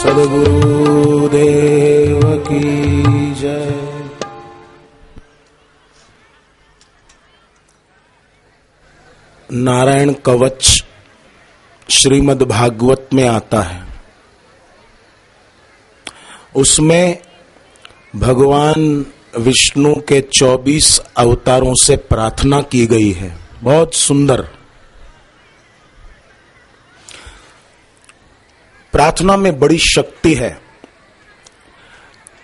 सद्गुरुदेव की जय। नारायण कवच श्रीमद् भागवत में आता है। उसमें भगवान विष्णु के 24 अवतारों से प्रार्थना की गई है। बहुत सुंदर। प्रार्थना में बड़ी शक्ति है।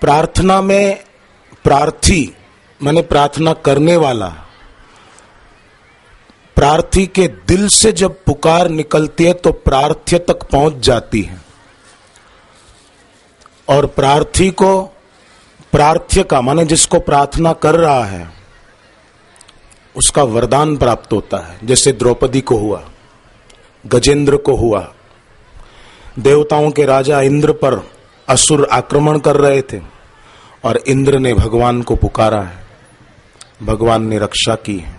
प्रार्थना में प्रार्थी माने प्रार्थना करने वाला, प्रार्थी के दिल से जब पुकार निकलती है तो प्रार्थ्य तक पहुंच जाती है और प्रार्थी को, प्रार्थ्य का माने जिसको प्रार्थना कर रहा है, उसका वरदान प्राप्त होता है। जैसे द्रौपदी को हुआ, गजेंद्र को हुआ। देवताओं के राजा इंद्र पर असुर आक्रमण कर रहे थे और इंद्र ने भगवान को पुकारा है, भगवान ने रक्षा की है।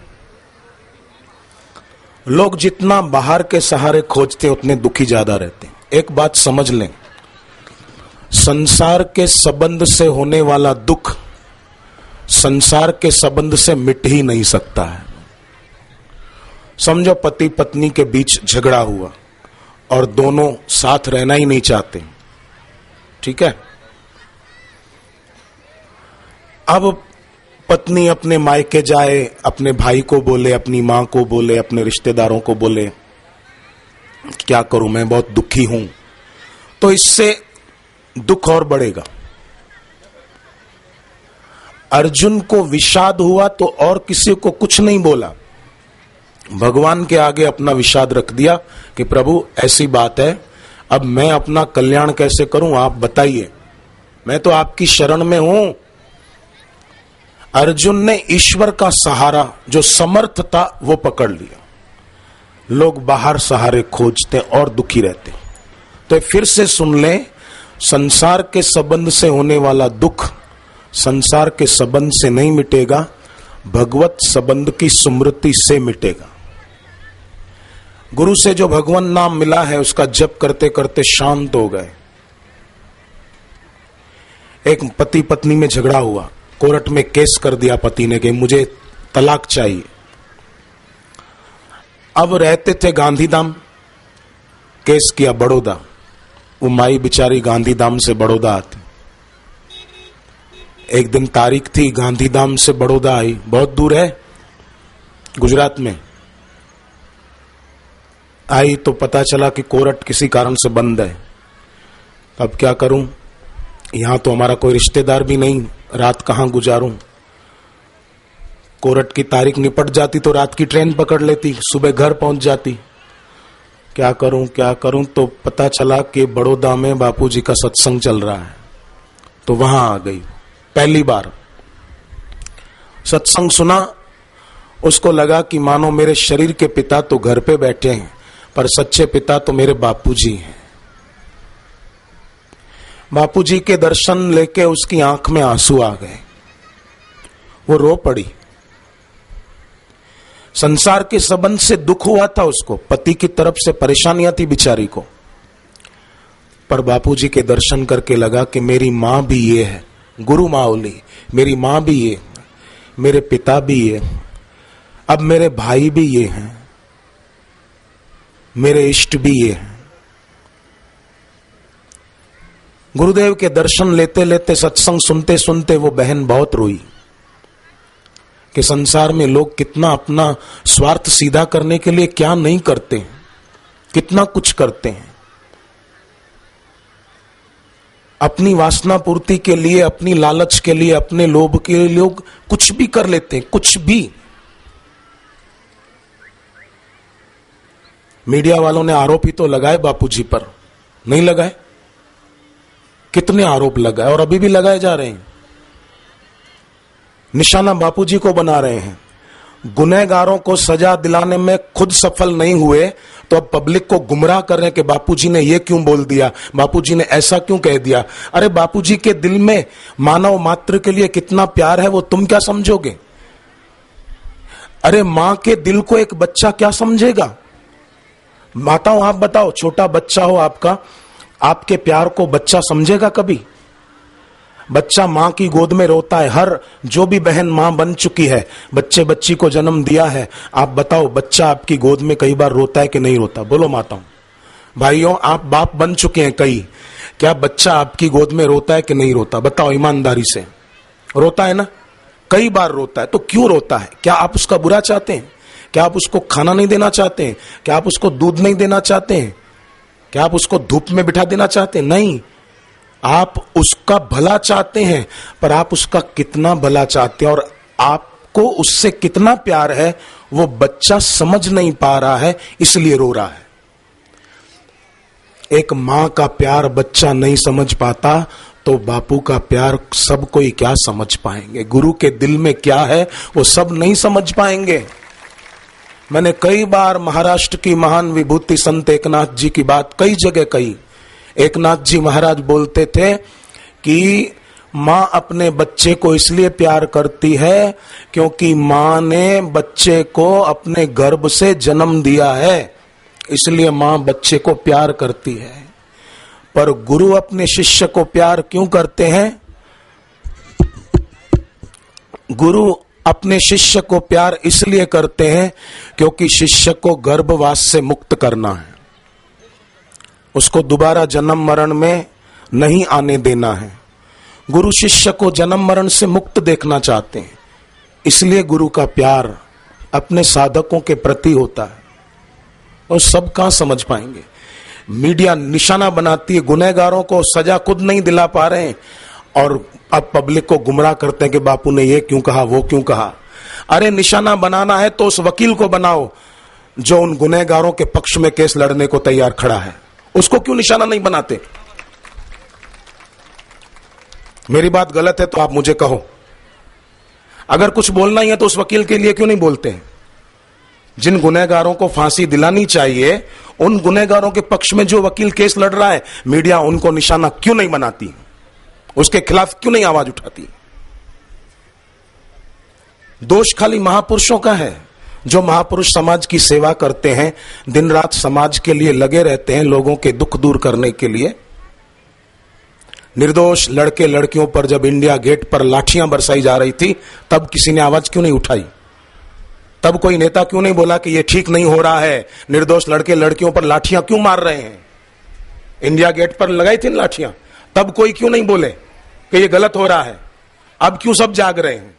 लोग जितना बाहर के सहारे खोजते उतने दुखी ज्यादा रहते हैं। एक बात समझ लें, संसार के संबंध से होने वाला दुख संसार के संबंध से मिट ही नहीं सकता है। समझो पति पत्नी के बीच झगड़ा हुआ और दोनों साथ रहना ही नहीं चाहते, ठीक है। अब पत्नी अपने मायके जाए, अपने भाई को बोले, अपनी मां को बोले, अपने रिश्तेदारों को बोले, क्या करूं मैं बहुत दुखी हूं, तो इससे दुख और बढ़ेगा। अर्जुन को विषाद हुआ तो और किसी को कुछ नहीं बोला, भगवान के आगे अपना विषाद रख दिया कि प्रभु ऐसी बात है, अब मैं अपना कल्याण कैसे करूं, आप बताइए, मैं तो आपकी शरण में हूं। अर्जुन ने ईश्वर का सहारा जो समर्थ था वो पकड़ लिया। लोग बाहर सहारे खोजते और दुखी रहते। तो फिर से सुन लें, संसार के संबंध से होने वाला दुख संसार के संबंध से नहीं मिटेगा, भगवत संबंध की स्मृति से मिटेगा। गुरु से जो भगवान नाम मिला है उसका जप करते करते शांत हो गए। एक पति पत्नी में झगड़ा हुआ, कोर्ट में केस कर दिया पति ने कि मुझे तलाक चाहिए। अब रहते थे गांधीधाम, केस किया बड़ौदा। वो माई बिचारी गांधीधाम से बड़ौदा आती। एक दिन तारीख थी, गांधीधाम से बड़ौदा आई, बहुत दूर है गुजरात में। आई तो पता चला कि कोर्ट किसी कारण से बंद है। अब क्या करूं, यहां तो हमारा कोई रिश्तेदार भी नहीं, रात कहां गुजारूं। कोर्ट की तारीख निपट जाती तो रात की ट्रेन पकड़ लेती, सुबह घर पहुंच जाती। क्या करूं, तो पता चला कि बड़ौदा में बापूजी का सत्संग चल रहा है, तो वहां आ गई। पहली बार सत्संग सुना, उसको लगा कि मानो मेरे शरीर के पिता तो घर पे बैठे हैं पर सच्चे पिता तो मेरे बापूजी हैं। बापूजी के दर्शन लेके उसकी आंख में आंसू आ गए, वो रो पड़ी। संसार के संबंध से दुख हुआ था उसको, पति की तरफ से परेशानियां थी बिचारी को, पर बापूजी के दर्शन करके लगा कि मेरी मां भी ये है, गुरु माउली, मेरी मां भी ये, मेरे पिता भी ये, अब मेरे भाई भी ये हैं, मेरे इष्ट भी ये हैं। गुरुदेव के दर्शन लेते लेते, सत्संग सुनते सुनते वो बहन बहुत रोई कि संसार में लोग कितना अपना स्वार्थ सीधा करने के लिए क्या नहीं करते हैं, कितना कुछ करते हैं। अपनी वासना पूर्ति के लिए, अपनी लालच के लिए, अपने लोभ के लिए लोग कुछ भी कर लेते हैं, कुछ भी। मीडिया वालों ने आरोप ही तो लगाए बापूजी पर, नहीं लगाए? कितने आरोप लगाए और अभी भी लगाए जा रहे हैं। निशाना बापूजी को बना रहे हैं। गुनहगारों को सजा दिलाने में खुद सफल नहीं हुए तो अब पब्लिक को गुमराह कर रहे हैं कि बापूजी ने ये क्यों बोल दिया, बापूजी ने ऐसा क्यों कह दिया। अरे बापूजी के दिल में मानव मात्र के लिए कितना प्यार है वो तुम क्या समझोगे? अरे मां के दिल को एक बच्चा क्या समझेगा? माताओं आप बताओ, छोटा बच्चा हो आपका, आपके प्यार को बच्चा समझेगा कभी? बच्चा मां की गोद में रोता है, हर जो भी बहन मां बन चुकी है, बच्चे बच्ची को जन्म दिया है, आप बताओ बच्चा आपकी गोद में कई बार रोता है कि नहीं रोता? बोलो माताओं, भाइयों, आप बाप बन चुके हैं कई, क्या बच्चा आपकी गोद में रोता है कि नहीं रोता? बताओ ईमानदारी से। रोता है ना? कई बार रोता है। तो क्यों रोता है? क्या आप उसका बुरा चाहते हैं? क्या आप उसको खाना नहीं देना चाहते हैं? क्या आप उसको दूध नहीं देना चाहते हैं? क्या आप उसको धूप में बिठा देना चाहते हैं? नहीं, आप उसका भला चाहते हैं, पर आप उसका कितना भला चाहते हैं और आपको उससे कितना प्यार है वो बच्चा समझ नहीं पा रहा है, इसलिए रो रहा है। एक मां का प्यार बच्चा नहीं समझ पाता तो बापू का प्यार सब कोई क्या समझ पाएंगे? गुरु के दिल में क्या है वो सब नहीं समझ पाएंगे। मैंने कई बार महाराष्ट्र की महान विभूति संत एकनाथ जी की बात कई जगह कही। एकनाथ जी महाराज बोलते थे कि मां अपने बच्चे को इसलिए प्यार करती है क्योंकि मां ने बच्चे को अपने गर्भ से जन्म दिया है, इसलिए मां बच्चे को प्यार करती है। पर गुरु अपने शिष्य को प्यार क्यों करते हैं? गुरु अपने शिष्य को प्यार इसलिए करते हैं क्योंकि शिष्य को गर्भवास से मुक्त करना है, उसको दोबारा जन्म मरण में नहीं आने देना है। गुरु शिष्य को जन्म मरण से मुक्त देखना चाहते हैं, इसलिए गुरु का प्यार अपने साधकों के प्रति होता है। और सब कहां समझ पाएंगे? मीडिया निशाना बनाती है, गुनहगारों को सजा खुद नहीं दिला पा रहे हैं और अब पब्लिक को गुमराह करते हैं कि बापू ने ये क्यों कहा, वो क्यों कहा। अरे निशाना बनाना है तो उस वकील को बनाओ जो उन गुनहगारों के पक्ष में केस लड़ने को तैयार खड़ा है, उसको क्यों निशाना नहीं बनाते? मेरी बात गलत है तो आप मुझे कहो। अगर कुछ बोलना ही है तो उस वकील के लिए क्यों नहीं बोलते हैं? जिन गुनहगारों को फांसी दिलानी चाहिए, उन गुनहगारों के पक्ष में जो वकील केस लड़ रहा है, मीडिया उनको निशाना क्यों नहीं बनाती? उसके खिलाफ क्यों नहीं आवाज उठाती? दोष खाली महापुरुषों का है। जो महापुरुष समाज की सेवा करते हैं, दिन रात समाज के लिए लगे रहते हैं, लोगों के दुख दूर करने के लिए। निर्दोष लड़के लड़कियों पर जब इंडिया गेट पर लाठियां बरसाई जा रही थी, तब किसी ने आवाज क्यों नहीं उठाई? तब कोई नेता क्यों नहीं बोला कि यह ठीक नहीं हो रहा है, निर्दोष लड़के लड़कियों पर लाठियां क्यों मार रहे हैं? इंडिया गेट पर लगाई थी लाठियां, तब कोई क्यों नहीं बोले कि यह गलत हो रहा है? अब क्यों सब जाग रहे हैं?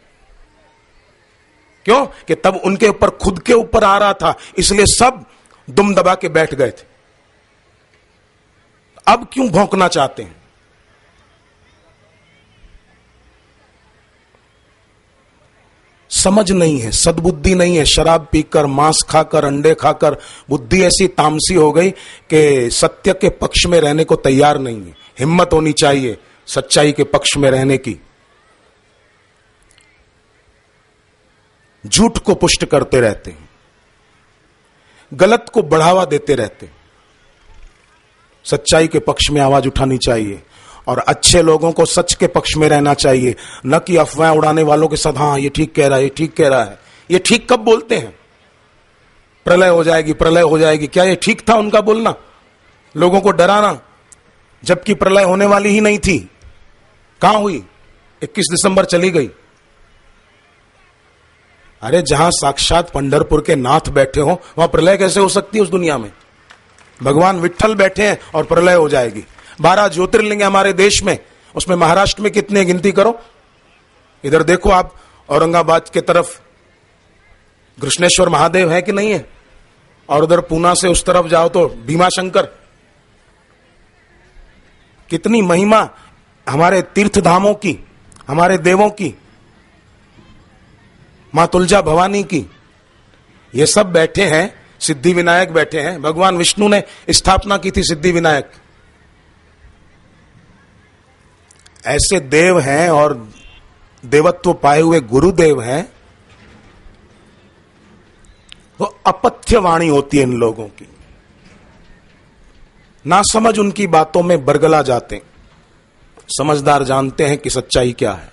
क्यों? कि तब उनके ऊपर खुद के ऊपर आ रहा था, इसलिए सब दुम दबा के बैठ गए थे। अब क्यों भौंकना चाहते हैं? समझ नहीं है, सद्बुद्धि नहीं है। शराब पीकर, मांस खाकर, अंडे खाकर बुद्धि ऐसी तामसी हो गई कि सत्य के पक्ष में रहने को तैयार नहीं है। हिम्मत होनी चाहिए सच्चाई के पक्ष में रहने की। झूठ को पुष्ट करते रहते हैं, गलत को बढ़ावा देते रहते हैं। सच्चाई के पक्ष में आवाज उठानी चाहिए और अच्छे लोगों को सच के पक्ष में रहना चाहिए, न कि अफवाह उड़ाने वालों के साथ हाँ ये ठीक कह रहा है, ये ठीक कह रहा है। ये ठीक कब बोलते हैं? प्रलय हो जाएगी, प्रलय हो जाएगी। क्या ये ठीक था उनका बोलना? लोगों को डराना, जबकि प्रलय होने वाली ही नहीं थी। कहां हुई? 21 दिसंबर चली गई। अरे जहां साक्षात पंढरपुर के नाथ बैठे हो वहां प्रलय कैसे हो सकती है? उस दुनिया में भगवान विट्ठल बैठे हैं और प्रलय हो जाएगी। 12 ज्योतिर्लिंग हमारे देश में, उसमें महाराष्ट्र में कितने गिनती करो। इधर देखो आप औरंगाबाद के तरफ कृष्णेश्वर महादेव है कि नहीं है, और उधर पूना से उस तरफ जाओ तो भीमा शंकर। कितनी महिमा हमारे तीर्थ धामों की, हमारे देवों की, मां तुलजा भवानी की। ये सब बैठे हैं, सिद्धि विनायक बैठे हैं। भगवान विष्णु ने स्थापना की थी सिद्धि विनायक। ऐसे देव हैं और देवत्व पाए हुए गुरुदेव हैं, वो अपथ्य वाणी होती है इन लोगों की। ना समझ उनकी बातों में बरगला जाते हैं। समझदार जानते हैं कि सच्चाई क्या है।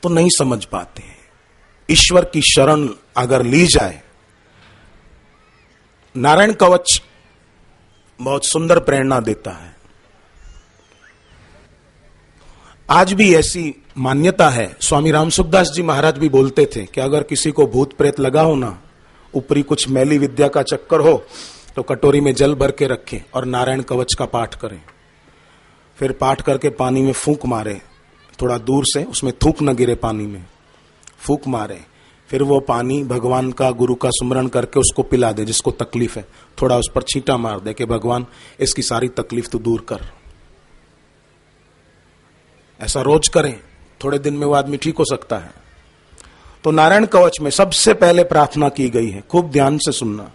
तो नहीं समझ पाते हैं। ईश्वर की शरण अगर ली जाए नारायण कवच बहुत सुंदर प्रेरणा देता है। आज भी ऐसी मान्यता है, स्वामी राम सुखदास जी महाराज भी बोलते थे कि अगर किसी को भूत प्रेत लगा हो ना, ऊपरी कुछ मैली विद्या का चक्कर हो, तो कटोरी में जल भर के रखें और नारायण कवच का पाठ करें। फिर पाठ करके पानी में फूंक मारे, थोड़ा दूर से, उसमें थूक न गिरे, पानी में फूंक मारे। फिर वो पानी भगवान का, गुरु का सुमरण करके उसको पिला दे। जिसको तकलीफ है थोड़ा उस पर छींटा मार दे कि भगवान इसकी सारी तकलीफ तो दूर कर। ऐसा रोज करें, थोड़े दिन में वो आदमी ठीक हो सकता है। तो नारायण कवच में सबसे पहले प्रार्थना की गई है, खूब ध्यान से सुनना,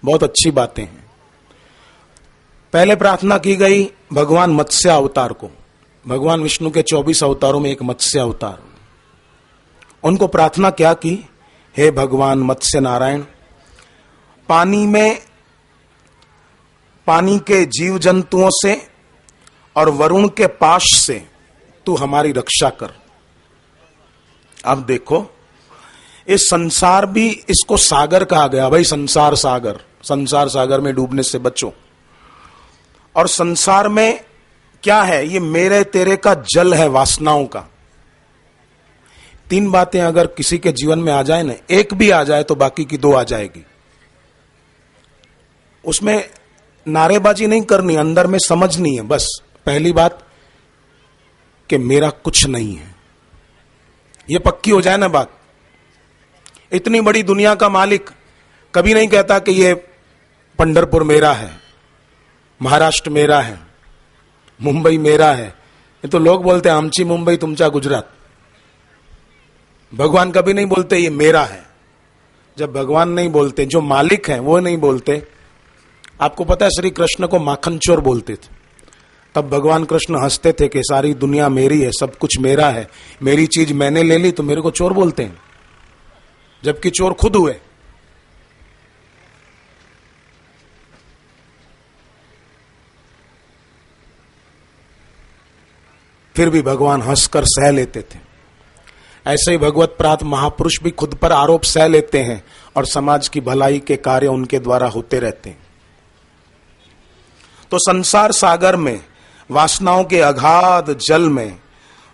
बहुत अच्छी बातें हैं। पहले प्रार्थना की गई भगवान मत्स्य अवतार को। भगवान विष्णु के 24 अवतारों में एक मत्स्य अवतार, उनको प्रार्थना क्या की, हे भगवान मत्स्य नारायण, पानी में, पानी के जीव जंतुओं से और वरुण के पाश से तू हमारी रक्षा कर। अब देखो, इस संसार भी, इसको सागर कहा गया भाई, संसार सागर, संसार सागर में डूबने से बचो। और संसार में क्या है, ये मेरे तेरे का जल है, वासनाओं का। तीन बातें अगर किसी के जीवन में आ जाए ना, एक भी आ जाए तो बाकी की दो आ जाएगी। उसमें नारेबाजी नहीं करनी, अंदर में समझनी है बस। पहली बात कि मेरा कुछ नहीं है, ये पक्की हो जाए ना बात। इतनी बड़ी दुनिया का मालिक कभी नहीं कहता कि ये पंढरपुर मेरा है, महाराष्ट्र मेरा है, मुंबई मेरा है। ये तो लोग बोलते हैं आमची मुंबई तुमचा गुजरात। भगवान कभी नहीं बोलते ये मेरा है। जब भगवान नहीं बोलते, जो मालिक हैं वो नहीं बोलते। आपको पता है श्री कृष्ण को माखन चोर बोलते थे, तब भगवान कृष्ण हंसते थे कि सारी दुनिया मेरी है, सब कुछ मेरा है, मेरी चीज मैंने ले ली तो मेरे को चोर बोलते हैं, जबकि चोर खुद हुए। फिर भी भगवान हंसकर सह लेते थे। ऐसे ही भगवत प्राप्त महापुरुष भी खुद पर आरोप सह लेते हैं और समाज की भलाई के कार्य उनके द्वारा होते रहते हैं। तो संसार सागर में, वासनाओं के अगाध जल में,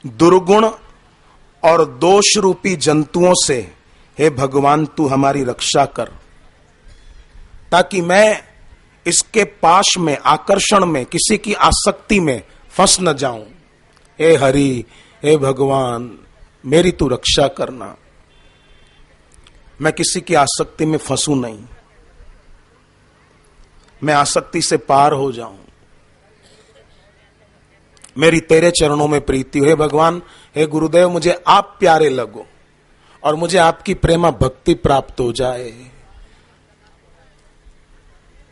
दुर्गुण और दोष रूपी जंतुओं से हे भगवान तू हमारी रक्षा कर, ताकि मैं इसके पाश में, आकर्षण में, किसी की आसक्ति में फंस न जाऊं। हे हरि, हे भगवान, मेरी तू रक्षा करना, मैं किसी की आसक्ति में फंसू नहीं, मैं आसक्ति से पार हो जाऊं, मेरी तेरे चरणों में प्रीति हो। हे भगवान, हे गुरुदेव, मुझे आप प्यारे लगो और मुझे आपकी प्रेमा भक्ति प्राप्त हो जाए,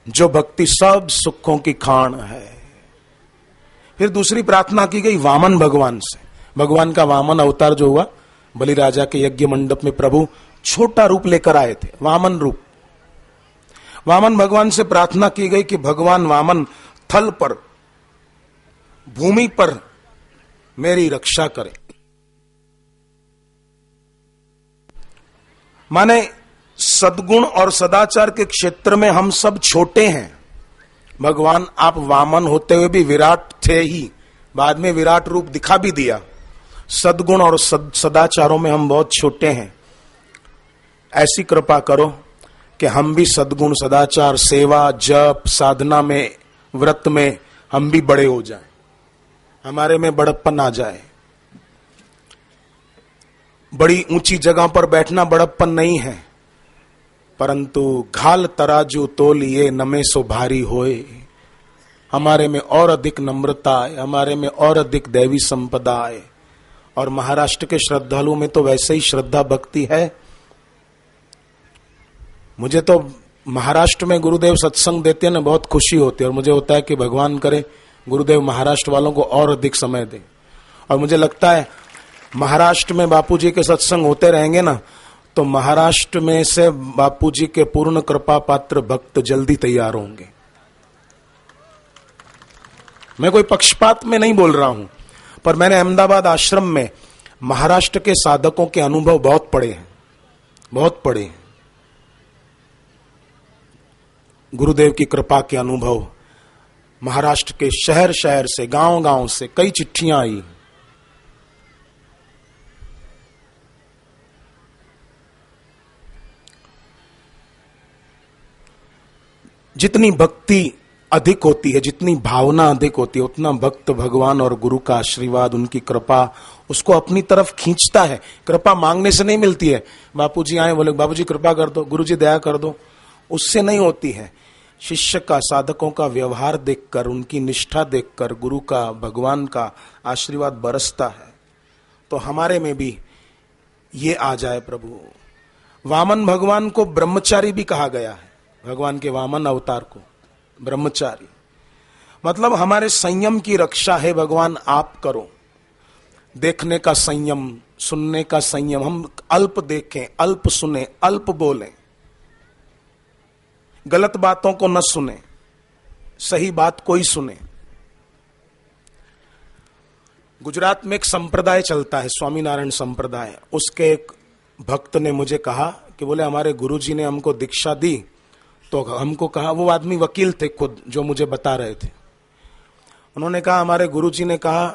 जो भक्ति सब सुखों की खान है। फिर दूसरी प्रार्थना की गई वामन भगवान से। भगवान का वामन अवतार जो हुआ, बलि राजा के यज्ञ मंडप में प्रभु छोटा रूप लेकर आए थे, वामन रूप। वामन भगवान से प्रार्थना की गई कि भगवान वामन थल पर, भूमि पर मेरी रक्षा करें। माने सद्गुण और सदाचार के क्षेत्र में हम सब छोटे हैं। भगवान आप वामन होते हुए भी विराट थे ही, बाद में विराट रूप दिखा भी दिया। सद्गुण और सदाचारों में हम बहुत छोटे हैं। ऐसी कृपा करो कि हम भी सद्गुण, सदाचार, सेवा, जप, साधना में, व्रत में हम भी बड़े हो जाएं, हमारे में बड़प्पन आ जाए। बड़ी ऊंची जगह पर बैठना बड़प्पन नहीं है, परंतु घाल तराजू तोलिए नमे सो भारी होए। हमारे में और अधिक नम्रता आए, हमारे में और अधिक दैवी संपदा आए। और महाराष्ट्र के श्रद्धालुओं में तो वैसे ही श्रद्धा भक्ति है। मुझे तो महाराष्ट्र में गुरुदेव सत्संग देते हैं ना, बहुत खुशी होती है। और मुझे होता है कि भगवान करे गुरुदेव महाराष्ट्र वालों को और अधिक समय दे। और मुझे लगता है महाराष्ट्र में बापूजी के सत्संग होते रहेंगे ना, तो महाराष्ट्र में से बापूजी के पूर्ण कृपा पात्र भक्त जल्दी तैयार होंगे। मैं कोई पक्षपात में नहीं बोल रहा हूं, पर मैंने अहमदाबाद आश्रम में महाराष्ट्र के साधकों के अनुभव बहुत पढ़े हैं, बहुत पढ़े हैं। गुरुदेव की कृपा के अनुभव, महाराष्ट्र के शहर शहर से, गांव गांव से कई चिट्ठियां आई। जितनी भक्ति अधिक होती है, जितनी भावना अधिक होती है, उतना भक्त भगवान और गुरु का आशीर्वाद, उनकी कृपा उसको अपनी तरफ खींचता है। कृपा मांगने से नहीं मिलती है। बापूजी आए, बोले बाबूजी कृपा कर दो, गुरुजी दया कर दो, उससे नहीं होती है। शिष्य का, साधकों का व्यवहार देखकर, उनकी निष्ठा देखकर गुरु का, भगवान का आशीर्वाद बरसता है। तो हमारे में भी ये आ जाए प्रभु। वामन भगवान को ब्रह्मचारी भी कहा गया है, भगवान के वामन अवतार को ब्रह्मचारी, मतलब हमारे संयम की रक्षा है भगवान आप करो। देखने का संयम, सुनने का संयम, हम अल्प देखें, अल्प सुने, अल्प बोलें, गलत बातों को न सुने, सही बात को ही सुने। गुजरात में एक संप्रदाय चलता है, स्वामीनारायण संप्रदाय। उसके एक भक्त ने मुझे कहा कि बोले हमारे गुरुजी ने हमको दीक्षा दी, तो हमको कहा, वो आदमी वकील थे खुद जो मुझे बता रहे थे, उन्होंने कहा हमारे गुरुजी ने कहा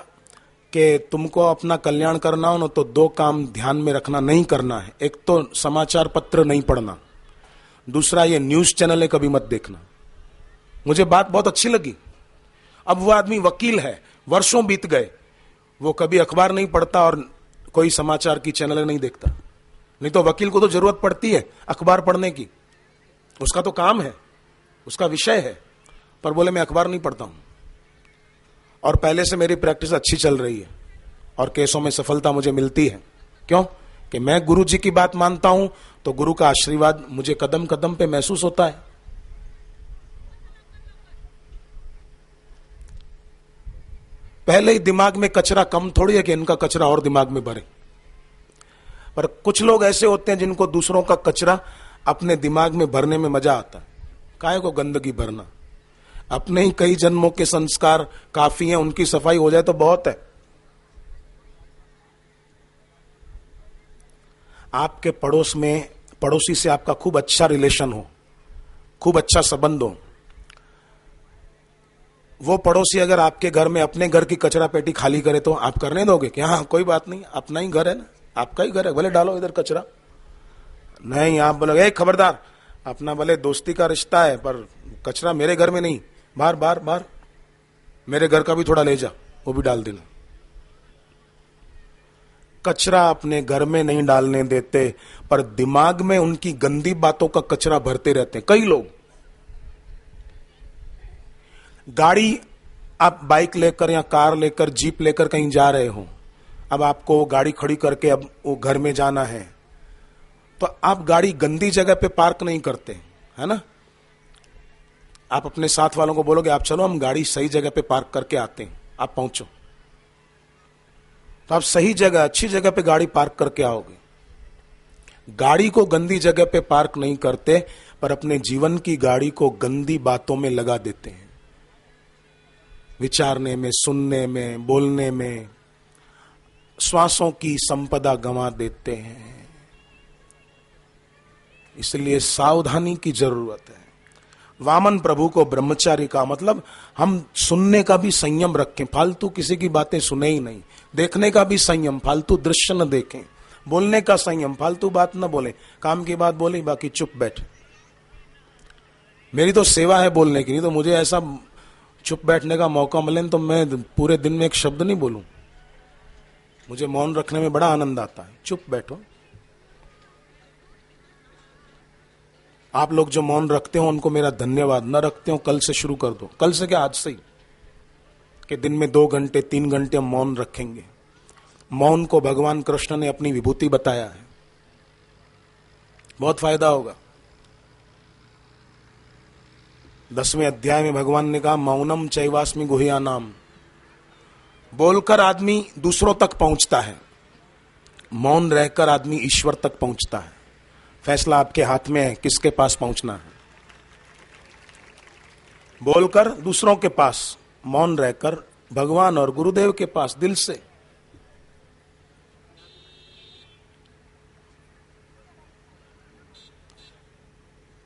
कि तुमको अपना कल्याण करना हो ना तो दो काम ध्यान में रखना, नहीं करना है। एक तो समाचार पत्र नहीं पढ़ना, दूसरा ये न्यूज चैनल है कभी मत देखना। मुझे बात बहुत अच्छी लगी। अब वो आदमी वकील है, वर्षों बीत गए, वो कभी अखबार नहीं पढ़ता और कोई समाचार की चैनल नहीं देखता। नहीं तो वकील को तो जरूरत पड़ती है अखबार पढ़ने की, उसका तो काम है, उसका विषय है। पर बोले मैं अखबार नहीं पढ़ता हूं, और पहले से मेरी प्रैक्टिस अच्छी चल रही है और केसों में सफलता मुझे मिलती है। क्यों? कि मैं गुरु जी की बात मानता हूं तो गुरु का आशीर्वाद मुझे कदम कदम पे महसूस होता है। पहले ही दिमाग में कचरा कम थोड़ी है कि इनका कचरा और दिमाग में भरे। पर कुछ लोग ऐसे होते हैं जिनको दूसरों का कचरा अपने दिमाग में भरने में मजा आता है। काहे को गंदगी भरना, अपने ही कई जन्मों के संस्कार काफी हैं, उनकी सफाई हो जाए तो बहुत है। आपके पड़ोस में पड़ोसी से आपका खूब अच्छा रिलेशन हो, खूब अच्छा संबंध हो, वो पड़ोसी अगर आपके घर में अपने घर की कचरा पेटी खाली करे तो आप करने दोगे कि हाँ कोई बात नहीं, अपना ही घर है ना, आपका ही घर है, भले डालो इधर कचरा। नहीं, आप बोलोगे खबरदार, अपना भले दोस्ती का रिश्ता है पर कचरा मेरे घर में नहीं, बाहर बाहर बाहर, मेरे घर का भी थोड़ा ले जा, वो भी डाल देना। कचरा अपने घर में नहीं डालने देते, पर दिमाग में उनकी गंदी बातों का कचरा भरते रहते हैं कई लोग। गाड़ी, आप बाइक लेकर या कार लेकर, जीप लेकर कहीं जा रहे हो, अब आपको गाड़ी खड़ी करके अब वो घर में जाना है, तो आप गाड़ी गंदी जगह पे पार्क नहीं करते, है ना। आप अपने साथ वालों को बोलोगे आप चलो हम गाड़ी सही जगह पे पार्क करके आते हैं, आप पहुंचो, तो आप सही जगह, अच्छी जगह पे गाड़ी पार्क करके आओगे। गाड़ी को गंदी जगह पे पार्क नहीं करते, पर अपने जीवन की गाड़ी को गंदी बातों में लगा देते हैं, विचारने में, सुनने में, बोलने में, श्वासों की संपदा गंवा देते हैं। इसलिए सावधानी की जरूरत है। वामन प्रभु को ब्रह्मचारी का मतलब हम सुनने का भी संयम रखें, फालतू किसी की बातें सुने ही नहीं, देखने का भी संयम, फालतू दृश्य न देखें, बोलने का संयम, फालतू बात न बोले, काम की बात बोले बाकी चुप बैठे। मेरी तो सेवा है बोलने की, नहीं तो मुझे ऐसा चुप बैठने का मौका मिले तो मैं पूरे दिन में एक शब्द नहीं बोलूं। मुझे मौन रखने में बड़ा आनंद आता है। चुप बैठो। आप लोग जो मौन रखते हो उनको मेरा धन्यवाद, न रखते हो कल से शुरू कर दो, कल से क्या आज से ही, कि दिन में 2 घंटे 3 घंटे हम मौन रखेंगे। मौन को भगवान कृष्ण ने अपनी विभूति बताया है, बहुत फायदा होगा। 10वें अध्याय में भगवान ने कहा मौनम चैवास्मि गुह्यानाम, बोलकर आदमी दूसरों तक पहुंचता है, मौन रहकर आदमी ईश्वर तक पहुंचता है। फैसला आपके हाथ में है किसके पास पहुंचना है। बोलकर दूसरों के पास, मौन रहकर भगवान और गुरुदेव के पास दिल से।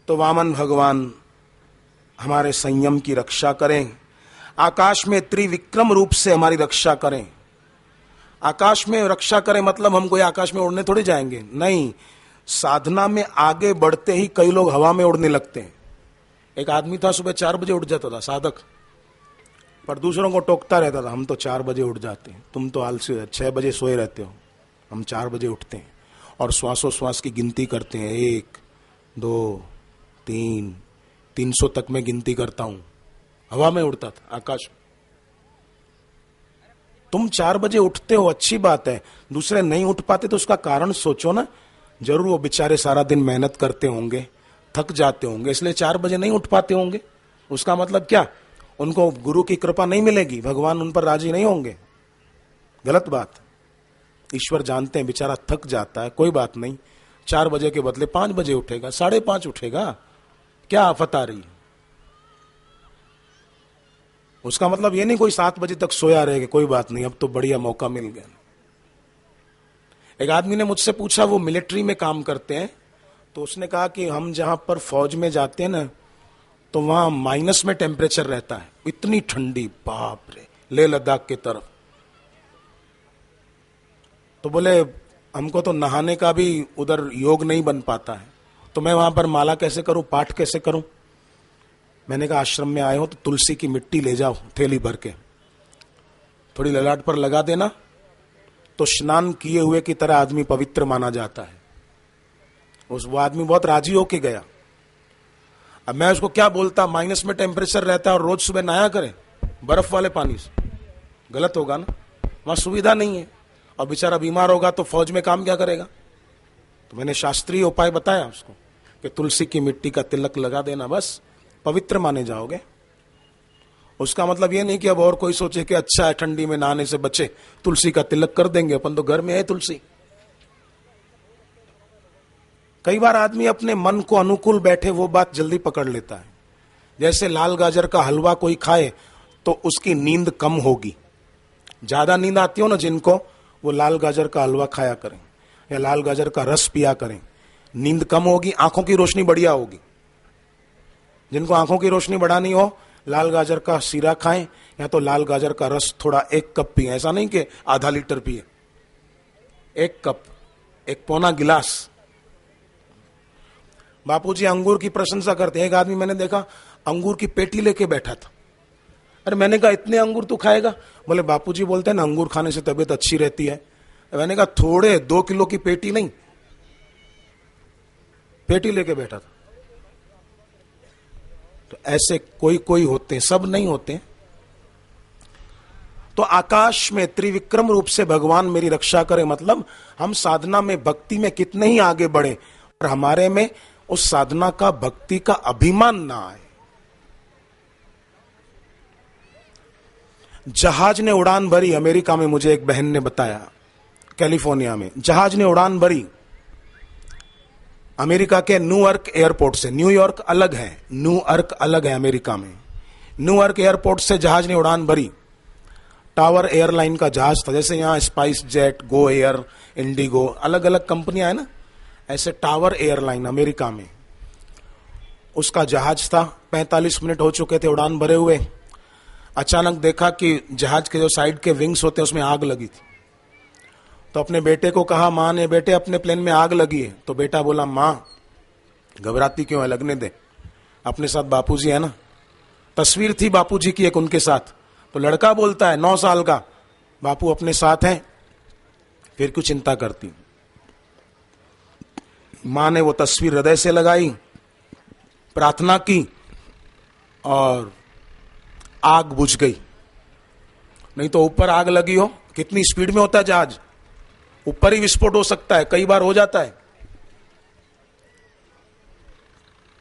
तो वामन भगवान हमारे संयम की रक्षा करें, आकाश में त्रिविक्रम रूप से हमारी रक्षा करें। आकाश में रक्षा करें मतलब हम कोई आकाश में उड़ने थोड़ी जाएंगे, नहीं। साधना में आगे बढ़ते ही कई लोग हवा में उड़ने लगते हैं। एक आदमी था, सुबह 4 बजे उठ जाता था, साधक, पर दूसरों को टोकता रहता था, हम तो 4 बजे उठ जाते हैं, तुम तो आलसी हो, 6 बजे सोए रहते हो, हम 4 बजे उठते हैं। और श्वासोश्वास की गिनती करते हैं, 1 2 3 300 तक मैं गिनती करता हूं। हवा में उड़ता था, आकाश में। तुम 4 बजे उठते हो, अच्छी बात है, दूसरे नहीं उठ पाते तो उसका कारण सोचो ना। जरूर वो बेचारे सारा दिन मेहनत करते होंगे, थक जाते होंगे, इसलिए 4 बजे नहीं उठ पाते होंगे। उसका मतलब क्या? उनको गुरु की कृपा नहीं मिलेगी, भगवान उन पर राजी नहीं होंगे। गलत बात। ईश्वर जानते हैं बेचारा थक जाता है, कोई बात नहीं, 4 बजे के बदले 5 बजे उठेगा, 5:30 उठेगा, क्या आफत आ रही है? उसका मतलब ये नहीं कोई 7 बजे तक सोया रहेगा, कोई बात नहीं, अब तो बढ़िया मौका मिल गया। एक आदमी ने मुझसे पूछा, वो मिलिट्री में काम करते हैं, तो उसने कहा कि हम जहां पर फौज में जाते हैं ना, तो वहां माइनस में टेम्परेचर रहता है, इतनी ठंडी, बाप रे, लेह लद्दाख की तरफ। तो बोले हमको तो नहाने का भी उधर योग नहीं बन पाता है, तो मैं वहां पर माला कैसे करूं, पाठ कैसे करूं? मैंने कहा आश्रम में आए हो तो तुलसी की मिट्टी ले जाओ, थैली भर के, थोड़ी ललाट पर लगा देना, तो स्नान किए हुए की तरह आदमी पवित्र माना जाता है। वो आदमी बहुत राजी होके गया। अब मैं उसको क्या बोलता, माइनस में टेम्परेचर रहता है और रोज सुबह नहाया करें बर्फ वाले पानी से, गलत होगा ना, वहां सुविधा नहीं है, और बेचारा बीमार होगा तो फौज में काम क्या करेगा? तो मैंने शास्त्रीय उपाय बताया उसको कि तुलसी की मिट्टी का तिलक लगा देना, बस पवित्र माने जाओगे। उसका मतलब ये नहीं कि अब और कोई सोचे कि अच्छा है ठंडी में नहाने से बचे, तुलसी का तिलक कर देंगे, अपन तो घर में है तुलसी। कई बार आदमी अपने मन को अनुकूल बैठे वो बात जल्दी पकड़ लेता है। जैसे लाल गाजर का हलवा कोई खाए तो उसकी नींद कम होगी। ज्यादा नींद आती हो ना जिनको, वो लाल गाजर का हलवा खाया करें या लाल गाजर का रस पिया करें, नींद कम होगी, आंखों की रोशनी बढ़िया होगी। जिनको आंखों की रोशनी बढ़ानी हो, लाल गाजर का सीरा खाएं या तो लाल गाजर का रस थोड़ा 1 कप पिए, ऐसा नहीं कि आधा लीटर पिए, 1 कप, 1 गिलास। बापूजी अंगूर की प्रशंसा करते हैं। एक आदमी मैंने देखा अंगूर की पेटी लेके बैठा था। अरे मैंने कहा इतने अंगूर तू खाएगा? बोले बापूजी बोलते हैं ना अंगूर खाने से तबीयत अच्छी रहती है। मैंने कहा थोड़े 2 किलो की पेटी नहीं, पेटी लेके बैठा था। तो ऐसे कोई कोई होते हैं, सब नहीं होते। तो आकाश में त्रिविक्रम रूप से भगवान मेरी रक्षा करे, मतलब हम साधना में भक्ति में कितने ही आगे बढ़े और हमारे में उस साधना का भक्ति का अभिमान ना आए। जहाज ने उड़ान भरी अमेरिका में, मुझे एक बहन ने बताया, कैलिफोर्निया में जहाज ने उड़ान भरी अमेरिका के न्यूयॉर्क एयरपोर्ट से। न्यूयॉर्क अलग है, न्यूयॉर्क अलग है अमेरिका में। न्यूयॉर्क एयरपोर्ट से जहाज ने उड़ान भरी। टावर एयरलाइन का जहाज था, जैसे यहां spice jet, Go Air, Indigo, अलग अलग कंपनियां है ना, ऐसे टावर एयरलाइन अमेरिका में उसका जहाज था। 45 मिनट हो चुके थे उड़ान भरे हुए। अचानक देखा कि जहाज के जो साइड के विंग्स होते हैं उसमें आग लगी थी। तो अपने बेटे को कहा, मां ने, बेटे अपने प्लेन में आग लगी है। तो बेटा बोला, मां घबराती क्यों है, लगने दे, अपने साथ बापूजी है ना। तस्वीर थी बापूजी की एक उनके साथ। तो लड़का बोलता है 9 साल का, बापू अपने साथ हैं, फिर क्यों चिंता करती। मां ने वो तस्वीर हृदय से लगाई, प्रार्थना की और आग बुझ गई। नहीं तो ऊपर आग लगी हो, कितनी स्पीड में होता है जहाज, ऊपर ही विस्फोट हो सकता है, कई बार हो जाता है।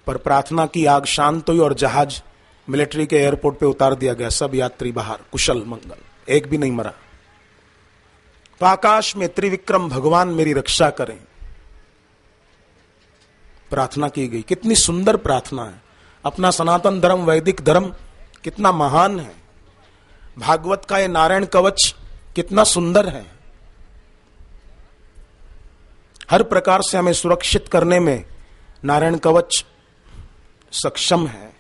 पर प्रार्थना की, आग शांत हुई और जहाज मिलिट्री के एयरपोर्ट पे उतार दिया गया। सब यात्री बाहर, कुशल मंगल, एक भी नहीं मरा। तो आकाश में त्रिविक्रम भगवान मेरी रक्षा करें, प्रार्थना की गई। कितनी सुंदर प्रार्थना है। अपना सनातन धर्म, वैदिक धर्म कितना महान है। भागवत का ये नारायण कवच कितना सुंदर है। हर प्रकार से हमें सुरक्षित करने में नारायण कवच सक्षम है।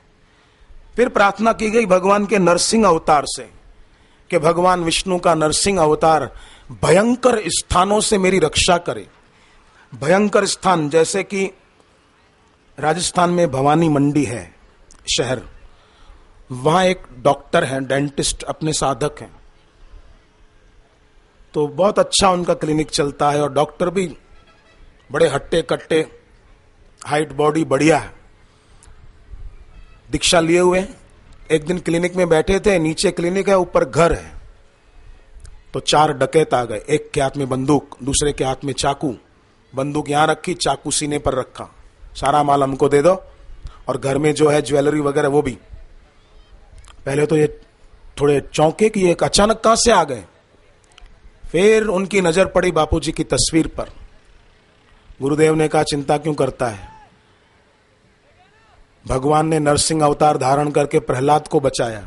फिर प्रार्थना की गई भगवान के नरसिंह अवतार से कि भगवान विष्णु का नरसिंह अवतार भयंकर स्थानों से मेरी रक्षा करे। भयंकर स्थान जैसे कि राजस्थान में भवानी मंडी है शहर, वहां एक डॉक्टर है, डेंटिस्ट, अपने साधक हैं, तो बहुत अच्छा उनका क्लिनिक चलता है और डॉक्टर भी बड़े हट्टे कट्टे, हाइट बॉडी बढ़िया है, दीक्षा लिए हुए। एक दिन क्लिनिक में बैठे थे, नीचे क्लिनिक है, ऊपर घर है, तो 4 डकैत आ गए। एक के हाथ में बंदूक, दूसरे के हाथ में चाकू, बंदूक यहां रखी, चाकू सीने पर रखा, सारा माल हमको दे दो और घर में जो है ज्वेलरी वगैरह वो भी। पहले तो ये थोड़े चौंके कि ये अचानक कहां से आ गए। फिर उनकी नजर पड़ी बापूजी की तस्वीर पर। गुरुदेव ने कहा चिंता क्यों करता है, भगवान ने नरसिंह अवतार धारण करके प्रहलाद को बचाया।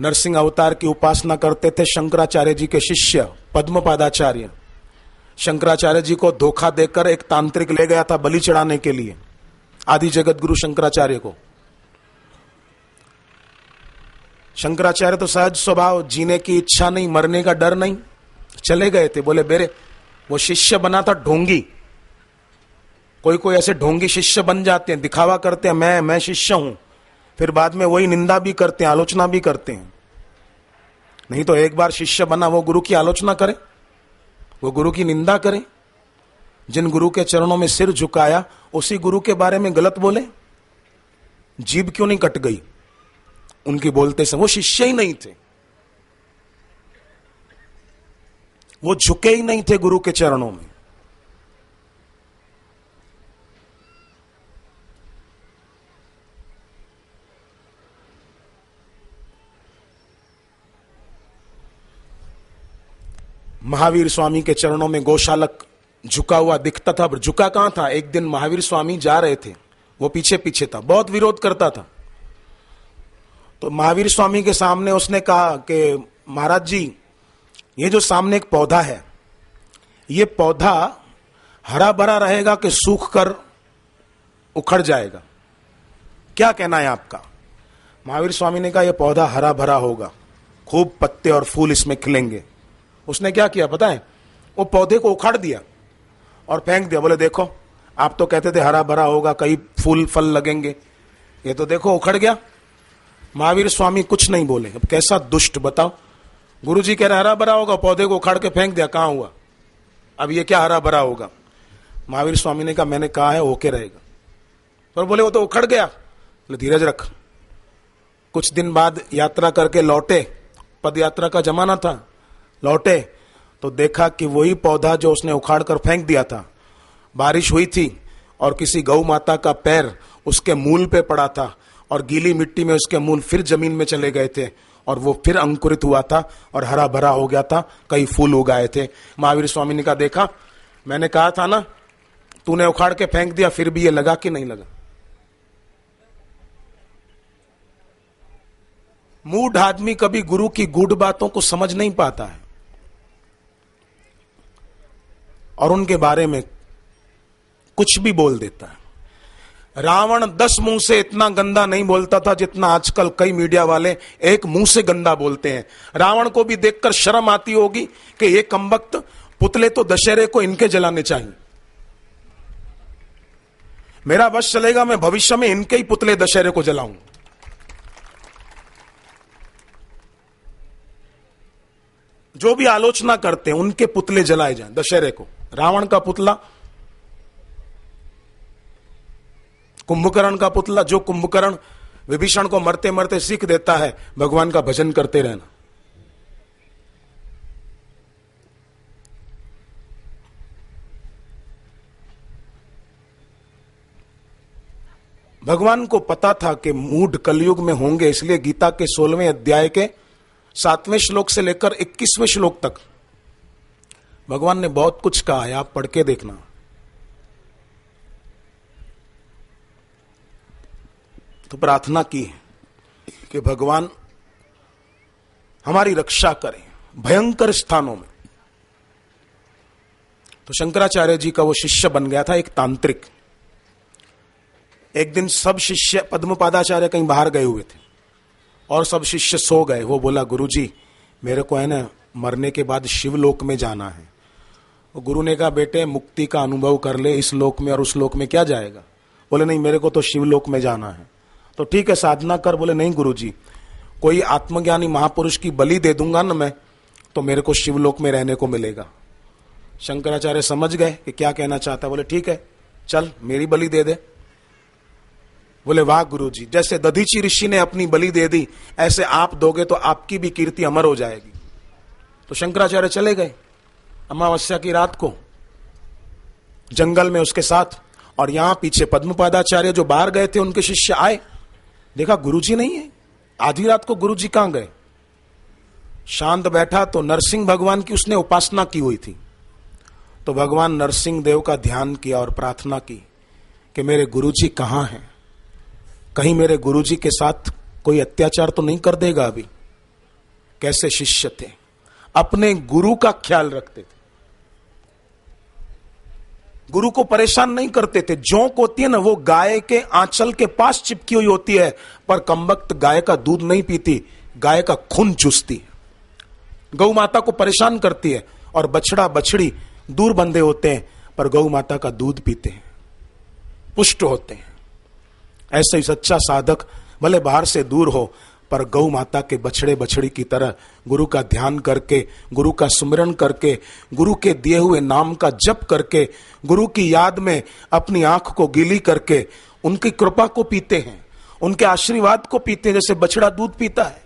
नरसिंह अवतार की उपासना करते थे शंकराचार्य जी के शिष्य पद्मपादाचार्य। शंकराचार्य जी को धोखा देकर एक तांत्रिक ले गया था बलि चढ़ाने के लिए, आदि जगत गुरु शंकराचार्य को। शंकराचार्य तो सहज स्वभाव, जीने की इच्छा नहीं, मरने का डर नहीं, चले गए थे। बोले बेरे, वो शिष्य बना था ढोंगी। कोई कोई ऐसे ढोंगी शिष्य बन जाते हैं, दिखावा करते हैं मैं शिष्य हूं, फिर बाद में वही निंदा भी करते हैं, आलोचना भी करते हैं। नहीं तो एक बार शिष्य बना वो गुरु की आलोचना करे, वो गुरु की निंदा करे। जिन गुरु के चरणों में सिर झुकाया उसी गुरु के बारे में गलत बोले, जीभ क्यों नहीं कट गई उनकी बोलते से? वो शिष्य ही नहीं थे, वो झुके ही नहीं थे गुरु के चरणों में। महावीर स्वामी के चरणों में गौशालक झुका हुआ दिखता था, पर झुका कहां था? एक दिन महावीर स्वामी जा रहे थे, वो पीछे पीछे था, बहुत विरोध करता था। तो महावीर स्वामी के सामने उसने कहा कि महाराज जी, ये जो सामने एक पौधा है, ये पौधा हरा भरा रहेगा कि सूख कर उखड़ जाएगा, क्या कहना है आपका? महावीर स्वामी ने कहा यह पौधा हरा भरा होगा, खूब पत्ते और फूल इसमें खिलेंगे। उसने क्या किया पता है? वो पौधे को उखाड़ दिया और फेंक दिया। बोले देखो, आप तो कहते थे हरा भरा होगा, कई फूल फल लगेंगे, ये तो देखो उखड़ गया। महावीर स्वामी कुछ नहीं बोले। अब कैसा दुष्ट बताओ, गुरुजी कह रहे हरा भरा होगा, पौधे को उखाड़ के फेंक दिया, कहां हुआ? अब ये क्या हरा भरा होगा? महावीर स्वामी ने कहा मैंने कहा है ओके रहेगा। पर बोले वो तो उखड़ गया। बोले धीरज रख। कुछ दिन बाद यात्रा करके लौटे, पद यात्रा का जमाना था, लौटे तो देखा कि वही पौधा जो उसने उखाड़ कर फेंक दिया था, बारिश हुई थी और किसी गौ माता का पैर उसके मूल पे पड़ा था और गीली मिट्टी में उसके मूल फिर जमीन में चले गए थे और वो फिर अंकुरित हुआ था और हरा भरा हो गया था, कई फूल उगाए थे। महावीर स्वामी ने कहा देखा, मैंने कहा था ना, तूने उखाड़ के फेंक दिया, फिर भी ये लगा कि नहीं लगा? मूढ़ आदमी कभी गुरु की गूढ़ बातों को समझ नहीं पाता है और उनके बारे में कुछ भी बोल देता है। रावण 10 मुंह से इतना गंदा नहीं बोलता था जितना आजकल कई मीडिया वाले एक मुंह से गंदा बोलते हैं। रावण को भी देखकर शर्म आती होगी कि ये कमबख्त पुतले तो दशहरे को इनके जलाने चाहिए। मेरा बस चलेगा, मैं भविष्य में इनके ही पुतले दशहरे को जलाऊंगा। जो भी आलोचना करते हैं उनके पुतले जलाए जाएं दशहरे को। रावण का पुतला, कुंभकर्ण का पुतला, जो कुंभकर्ण विभीषण को मरते मरते सीख देता है भगवान का भजन करते रहना। भगवान को पता था कि मूढ़ कलयुग में होंगे, इसलिए गीता के 16वें अध्याय के 7वें श्लोक से लेकर 21वें श्लोक तक भगवान ने बहुत कुछ कहा है, आप पढ़ के देखना। तो प्रार्थना की कि भगवान हमारी रक्षा करें भयंकर स्थानों में। तो शंकराचार्य जी का वो शिष्य बन गया था एक तांत्रिक। एक दिन सब शिष्य पद्मपादाचार्य कहीं बाहर गए हुए थे और सब शिष्य सो गए। वो बोला, गुरुजी मेरे को है ना मरने के बाद शिवलोक में जाना है। तो गुरु ने कहा, बेटे मुक्ति का अनुभव कर ले, इस लोक में और उस लोक में क्या जाएगा। बोले, नहीं मेरे को तो शिवलोक में जाना है। तो ठीक है साधना कर। बोले, नहीं गुरुजी, कोई आत्मज्ञानी महापुरुष की बलि दे दूंगा ना मैं, तो मेरे को शिवलोक में रहने को मिलेगा। शंकराचार्य समझ गए कि क्या कहना चाहता है। बोले, ठीक है चल मेरी बलि दे दे। बोले, वाह गुरुजी, जैसे दधीची ऋषि ने अपनी बलि दे दी, ऐसे आप दोगे तो आपकी भी कीर्ति अमर हो जाएगी। तो शंकराचार्य चले गए अमावस्या की रात को जंगल में उसके साथ, और यहां पीछे पद्मपादाचार्य जो बाहर गए थे उनके शिष्य आए, देखा गुरुजी नहीं है। आधी रात को गुरुजी कहां गए। शांत बैठा तो नरसिंह भगवान की उसने उपासना की हुई थी। तो भगवान नरसिंह देव का ध्यान किया और प्रार्थना की कि मेरे गुरुजी कहां हैं, कहीं मेरे गुरुजी के साथ कोई अत्याचार तो नहीं कर देगा अभी। कैसे शिष्य थे, अपने गुरु का ख्याल रखते थे, गुरु को परेशान नहीं करते थे। जोंक होती है ना, वो गाय के आंचल के पास चिपकी हुई होती है, पर कमबख्त गाय का दूध नहीं पीती, गाय का खून चूसती है, गौ माता को परेशान करती है। और बछड़ा बछड़ी दूर बंधे होते हैं, पर गौ माता का दूध पीते हैं, पुष्ट होते हैं। ऐसे ही सच्चा साधक भले बाहर से दूर हो, पर गौ माता के बछड़े बछड़ी की तरह गुरु का ध्यान करके, गुरु का सुमिरन करके, गुरु के दिए हुए नाम का जप करके, गुरु की याद में अपनी आंख को गीली करके उनकी कृपा को पीते हैं, उनके आशीर्वाद को पीते हैं, जैसे बछड़ा दूध पीता है।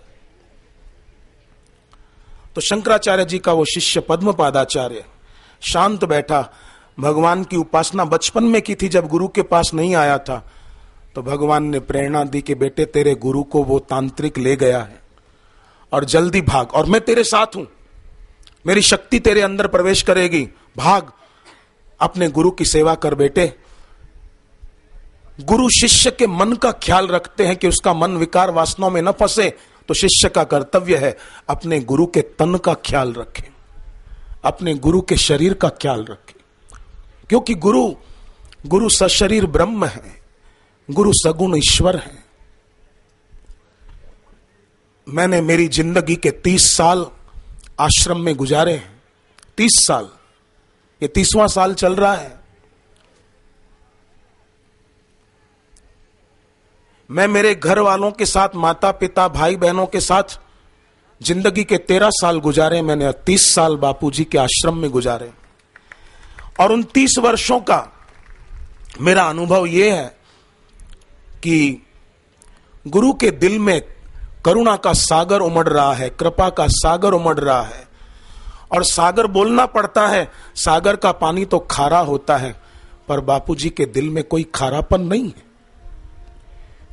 तो शंकराचार्य जी का वो शिष्य पद्मपादाचार्य शांत बैठा, भगवान की उपासना बचपन में की थी, जब गुरु के पास नहीं आया था तो भगवान ने प्रेरणा दी कि बेटे तेरे गुरु को वो तांत्रिक ले गया है और जल्दी भाग, और मैं तेरे साथ हूं, मेरी शक्ति तेरे अंदर प्रवेश करेगी, भाग, अपने गुरु की सेवा कर बेटे। गुरु शिष्य के मन का ख्याल रखते हैं कि उसका मन विकार वासनाओं में न फंसे, तो शिष्य का कर्तव्य है अपने गुरु के तन का ख्याल रखें, अपने गुरु के शरीर का ख्याल रखें, क्योंकि गुरु सशरीर ब्रह्म है, गुरु सगुण ईश्वर है। मैंने मेरी जिंदगी के 30 साल आश्रम में गुजारे हैं, 30 साल, ये 30वां साल चल रहा है। मैं मेरे घर वालों के साथ, माता पिता भाई बहनों के साथ जिंदगी के 13 साल गुजारे, मैंने 30 साल बापूजी के आश्रम में गुजारे। और उन 30 वर्षों का मेरा अनुभव यह है कि गुरु के दिल में करुणा का सागर उमड़ रहा है, कृपा का सागर उमड़ रहा है। और सागर बोलना पड़ता है, सागर का पानी तो खारा होता है, पर बापूजी के दिल में कोई खारापन नहीं है।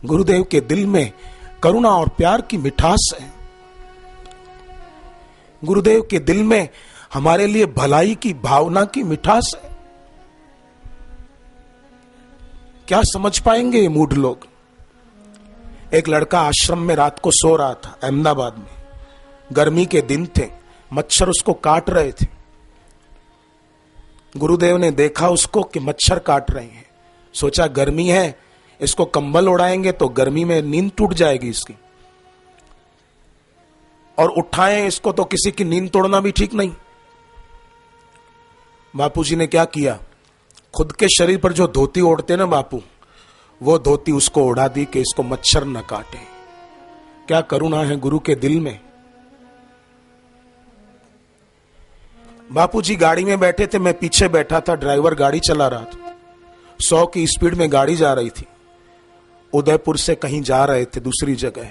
गुरुदेव के दिल में करुणा और प्यार की मिठास है। गुरुदेव के दिल में हमारे लिए भलाई की भावना की मिठास है। क्या समझ पाएंगे ये मूढ़ लोग। एक लड़का आश्रम में रात को सो रहा था अहमदाबाद में, गर्मी के दिन थे, मच्छर उसको काट रहे थे। गुरुदेव ने देखा उसको कि मच्छर काट रहे हैं, सोचा गर्मी है, इसको कंबल उड़ाएंगे तो गर्मी में नींद टूट जाएगी इसकी, और उठाएं इसको तो किसी की नींद तोड़ना भी ठीक नहीं। बापूजी ने क्या किया, खुद के शरीर पर जो धोती ओढ़ते ना बापू, वो धोती उसको ओढ़ा दी कि इसको मच्छर न काटे। क्या करुणा है गुरु के दिल में। बापूजी गाड़ी में बैठे थे, मैं पीछे बैठा था, ड्राइवर गाड़ी चला रहा था, 100 की स्पीड में गाड़ी जा रही थी, उदयपुर से कहीं जा रहे थे दूसरी जगह।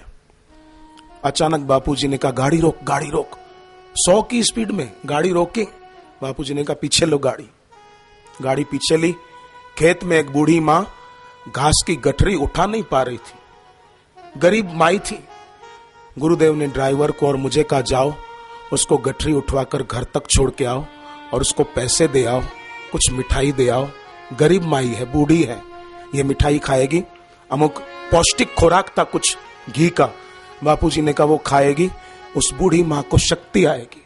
अचानक बापूजी ने कहा गाड़ी रोक, गाड़ी रोक। 100 की स्पीड में गाड़ी रोकी। बापूजी ने कहा पीछे लो गाड़ी। गाड़ी पीछे ली। खेत में एक बूढ़ी मां घास की गठरी उठा नहीं पा रही थी, गरीब माई थी। गुरुदेव ने ड्राइवर को और मुझे कहा जाओ उसको गठरी उठवाकर घर तक छोड़ के आओ और उसको पैसे दे आओ, कुछ मिठाई दे आओ। गरीब माई है, बूढ़ी है, ये मिठाई खाएगी, अमुक पौष्टिक खुराक था कुछ घी का। बापूजी ने कहा वो खाएगी, उस बूढ़ी मां को शक्ति आएगी।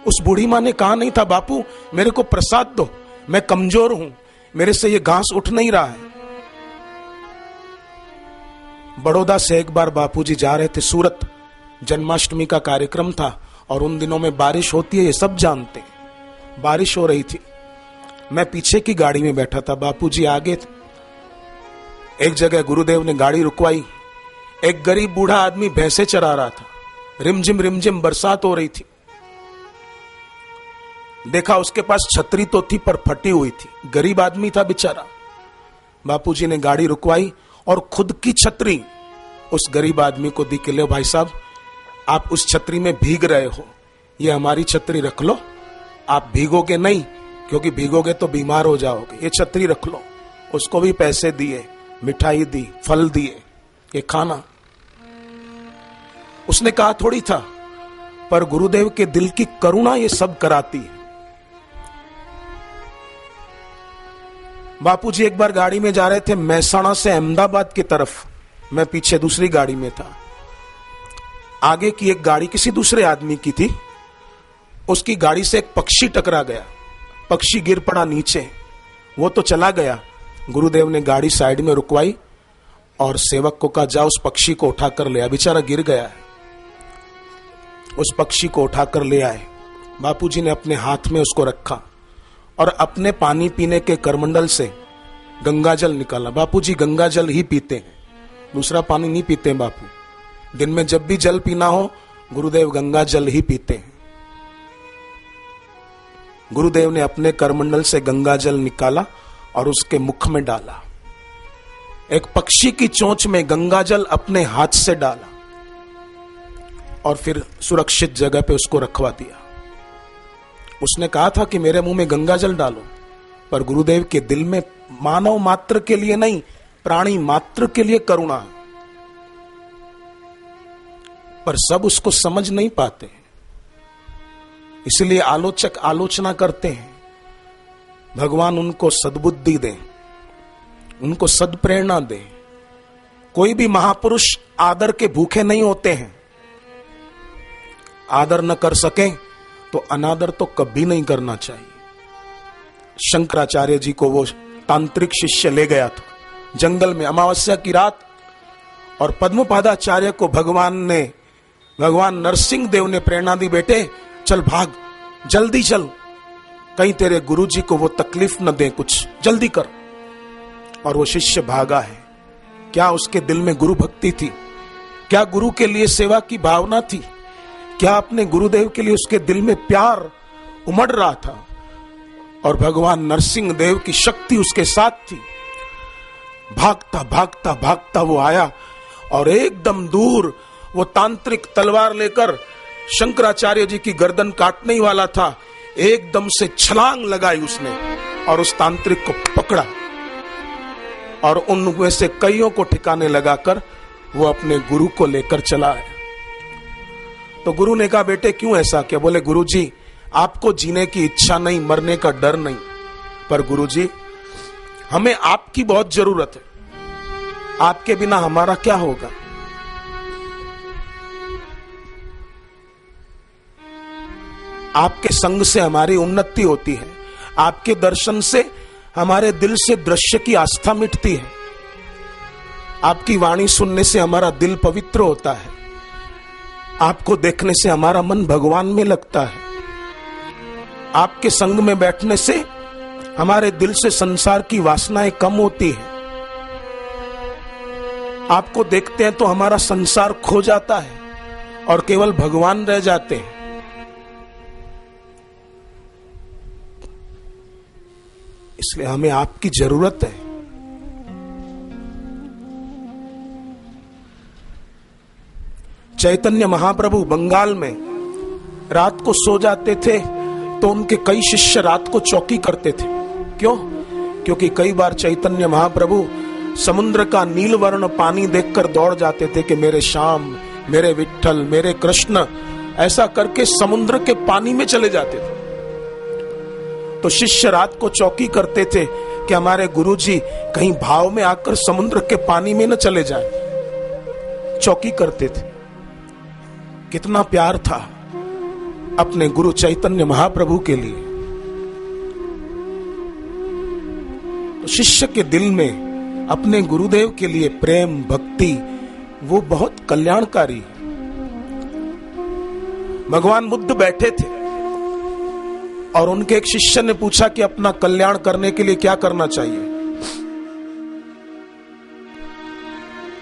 उस बूढ़ी मां ने कहा नहीं था बापू मेरे को प्रसाद दो, मैं कमजोर हूं, मेरे से ये घास उठ नहीं रहा है। बड़ौदा से एक बार बापूजी जा रहे थे सूरत, जन्माष्टमी का कार्यक्रम था और उन दिनों में बारिश होती है, ये सब जानते हैं। बारिश हो रही थी, मैं पीछे की गाड़ी में बैठा था, बापूजी आगे थे। एक जगह गुरुदेव ने गाड़ी रुकवाई। एक गरीब बूढ़ा आदमी भैंसे चरा रहा था, रिमझिम बरसात हो रही थी। देखा उसके पास छतरी तो थी पर फटी हुई थी, गरीब आदमी था बेचारा। बापूजी ने गाड़ी रुकवाई और खुद की छतरी उस गरीब आदमी को दी कि लो भाई साहब, आप उस छतरी में भीग रहे हो, ये हमारी छतरी रख लो, आप भीगोगे नहीं क्योंकि भीगोगे तो बीमार हो जाओगे, ये छतरी रख लो। उसको भी पैसे दिए, मिठाई दी, फल दिए, ये खाना। उसने कहा थोड़ी था, पर गुरुदेव के दिल की करुणा ये सब कराती है। बापूजी एक बार गाड़ी में जा रहे थे महसाणा से अहमदाबाद की तरफ, मैं पीछे दूसरी गाड़ी में था। आगे की एक गाड़ी किसी दूसरे आदमी की थी, उसकी गाड़ी से एक पक्षी टकरा गया, पक्षी गिर पड़ा नीचे, वो तो चला गया। गुरुदेव ने गाड़ी साइड में रुकवाई और सेवक को कहा जा उस पक्षी को उठाकर ले आ, बेचारा गिर गया है। उस पक्षी को उठाकर ले आए। बापूजी ने अपने हाथ में उसको रखा और अपने पानी पीने के करमंडल से गंगाजल निकाला। बापूजी गंगाजल ही पीते हैं, दूसरा पानी नहीं पीते हैं बापू। दिन में जब भी जल पीना हो गुरुदेव गंगाजल ही पीते हैं। गुरुदेव ने अपने करमंडल से गंगाजल निकाला और उसके मुख में डाला। एक पक्षी की चोंच में गंगाजल अपने हाथ से डाला और फिर सुरक्षित जगह पे उसको रखवा दिया। उसने कहा था कि मेरे मुंह में गंगाजल डालो, पर गुरुदेव के दिल में मानव मात्र के लिए नहीं, प्राणी मात्र के लिए करुणा है, पर सब उसको समझ नहीं पाते, इसलिए आलोचक आलोचना करते हैं। भगवान उनको सद्बुद्धि दे, उनको सद्प्रेरणा दे। कोई भी महापुरुष आदर के भूखे नहीं होते हैं। आदर न कर सके तो अनादर तो कभी नहीं करना चाहिए। शंकराचार्य जी को वो तांत्रिक शिष्य ले गया था जंगल में अमावस्या की रात, और पद्मपादाचार्य को भगवान नरसिंह देव ने प्रेरणा दी, बेटे चल भाग, जल्दी चल, कहीं तेरे गुरुजी को वो तकलीफ न दे, कुछ जल्दी कर। और वो शिष्य भागा है। क्या उसके दिल में गुरु भक्ति थी? क्या गुरु के लिए सेवा की भावना थी? क्या अपने गुरुदेव के लिए उसके दिल में प्यार उमड़ रहा था? और भगवान नरसिंह देव की शक्ति उसके साथ थी। भागता भागता भागता वो आया और एकदम दूर वो तांत्रिक तलवार लेकर शंकराचार्य जी की गर्दन काटने ही वाला था। एकदम से छलांग लगाई उसने और उस तांत्रिक को पकड़ा और उनमें से कईयों को ठिकाने लगाकर वो अपने गुरु को लेकर चला आया। तो गुरु ने कहा, बेटे क्यों ऐसा किया? बोले, गुरुजी आपको जीने की इच्छा नहीं, मरने का डर नहीं, पर गुरुजी हमें आपकी बहुत जरूरत है, आपके बिना हमारा क्या होगा? आपके संग से हमारी उन्नति होती है, आपके दर्शन से हमारे दिल से दृश्य की आस्था मिटती है, आपकी वाणी सुनने से हमारा दिल पवित्र होता है, आपको देखने से हमारा मन भगवान में लगता है, आपके संग में बैठने से हमारे दिल से संसार की वासनाएं कम होती है, आपको देखते हैं तो हमारा संसार खो जाता है और केवल भगवान रह जाते हैं। इसलिए हमें आपकी जरूरत है। चैतन्य महाप्रभु बंगाल में रात को सो जाते थे तो उनके कई शिष्य रात को चौकी करते थे। क्यों? क्योंकि कई बार चैतन्य महाप्रभु समुद्र का नील वर्ण पानी देखकर दौड़ जाते थे कि मेरे श्याम, मेरे विट्ठल, मेरे कृष्ण, ऐसा करके समुद्र के पानी में चले जाते थे। तो शिष्य रात को चौकी करते थे कि हमारे गुरुजी कहीं भाव में आकर समुद्र के पानी में न चले जाएं। चौकी करते थे। कितना प्यार था अपने गुरु चैतन्य महाप्रभु के लिए। तो शिष्य के दिल में अपने गुरुदेव के लिए प्रेम, भक्ति, वो बहुत कल्याणकारी है। भगवान बुद्ध बैठे थे और उनके एक शिष्य ने पूछा कि अपना कल्याण करने के लिए क्या करना चाहिए।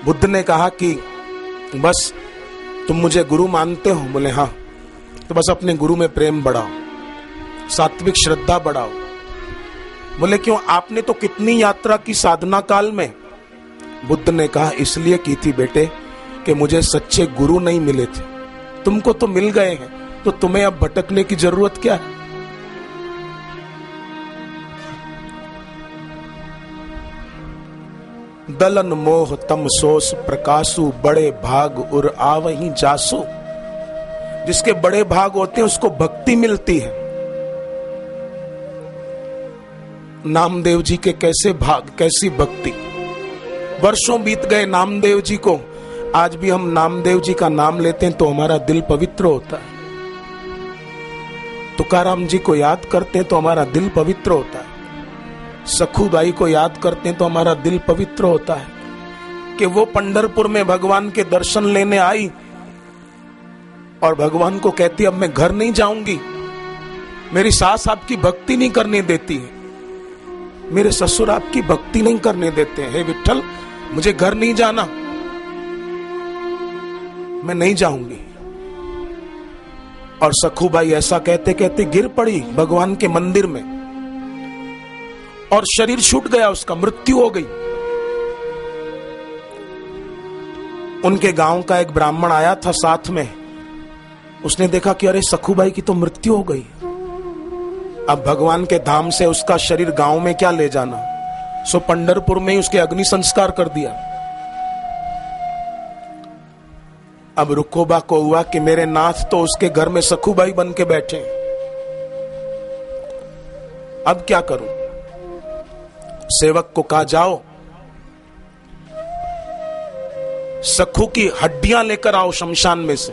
बुद्ध ने कहा कि बस तुम मुझे गुरु मानते हो? बोले हाँ। तो बस अपने गुरु में प्रेम बढ़ाओ, सात्विक श्रद्धा बढ़ाओ। बोले क्यों? आपने तो कितनी यात्रा की साधना काल में। बुद्ध ने कहा इसलिए की थी बेटे कि मुझे सच्चे गुरु नहीं मिले थे। तुमको तो मिल गए हैं, तो तुम्हें अब भटकने की जरूरत क्या है? दलन मोह तम सोस प्रकाशु, बड़े भाग उर आवहीं जासु। जिसके बड़े भाग होते हैं उसको भक्ति मिलती है। नामदेव जी के कैसे भाग, कैसी भक्ति। वर्षों बीत गए नामदेव जी को, आज भी हम नामदेव जी का नाम लेते हैं तो हमारा दिल पवित्र होता है। तुकाराम जी को याद करते हैं तो हमारा दिल पवित्र होता है। सखूबाई को याद करते हैं तो हमारा दिल पवित्र होता है कि वो पंढरपुर में भगवान के दर्शन लेने आई और भगवान को कहती अब मैं घर नहीं जाऊंगी, मेरी सास आपकी भक्ति नहीं करने देती है, मेरे ससुर आपकी भक्ति नहीं करने देते हैं, हे विठ्ठल मुझे घर नहीं जाना, मैं नहीं जाऊंगी। और सखूबाई ऐसा कहते कहते गिर पड़ी भगवान के मंदिर में और शरीर छूट गया, उसका मृत्यु हो गई। उनके गांव का एक ब्राह्मण आया था साथ में, उसने देखा कि अरे सखूबाई की तो मृत्यु हो गई। अब भगवान के धाम से उसका शरीर गांव में क्या ले जाना, सो पंढरपुर में ही उसके अग्नि संस्कार कर दिया। अब रुकोबा को हुआ कि मेरे नाथ तो उसके घर में सखूबाई बन के बैठे, अब क्या करूं? सेवक को कहा जाओ सखू की हड्डियां लेकर आओ शमशान में से।